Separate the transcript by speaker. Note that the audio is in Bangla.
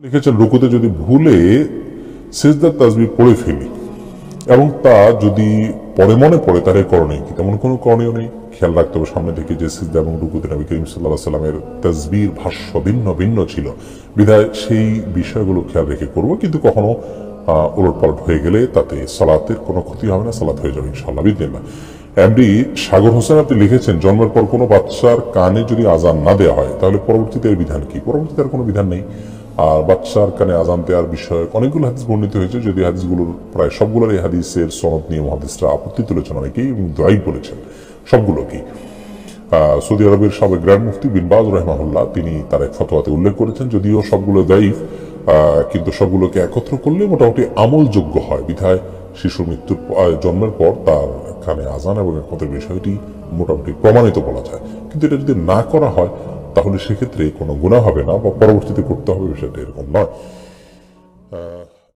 Speaker 1: লিখেছেন রুকুতে যদি ভুলে সিজদার তাসবিহ পড়ে ফেলি এবং তা যদি পরে মনে পড়ে তার করণীয় কি? তেমন কোনো করণীয় নেই। খেয়াল রাখতে হবে সামনে থেকে যে সিজদা এবং রুকুতে নবী করিম সাল্লাল্লাহু আলাইহি সাল্লামের তাসবিহর ভাষ্য ভিন্ন ভিন্ন ছিল, বিধায় সেই বিষয়গুলো খেয়াল রেখে করবো। কিন্তু কখনো উলটপালট হয়ে গেলে তাতে সালাতের কোনো ক্ষতি হবে না, সালাত হয়ে যাবে ইনশাআল্লাহ বিদিনিল্লাহ। এমডি সাগর হোসেন আপনি লিখেছেন জন্মের পর কোনো বাচ্চার কানে যদি আজান না দেওয়া হয় তাহলে পরবর্তীতে এর বিধান কি? পরবর্তীতে আর কোনো বিধান নেই। আর বাচ্চার কানে আজান দেওয়ার বিষয়ে অনেকগুলো হাদিস বর্ণিত হয়েছে, যদি হাদিসগুলোর প্রায় সবগুলোর এই হাদিসের সনদ নিয়ে মুহাদ্দিসরা আপত্তি তুলেছেন অনেকেই এবং দায়ী বলেছেন সবগুলোকেই। সৌদি আরবের সাবেক গ্র্যান্ড মুফতি বিন বাজ রাহিমাহুল্লাহ তিনি তার এক ফতোয়াতে উল্লেখ করেছেন, যদিও সবগুলো দায়ী কিন্তু সবগুলোকে একত্র করলে মোটামুটি আমলযোগ্য হয়, বিধায় শিশুর মৃত্যুর জন্মের পর তার কানে আজান এবং একমতের বিষয়টি মোটামুটি প্রমাণিত বলা যায়। কিন্তু এটা যদি না করা হয় তাহলে সেক্ষেত্রে কোনো গুনাহ হবে না বা পরবর্তীতে করতে হবে, বিষয়টা এরকম নয়।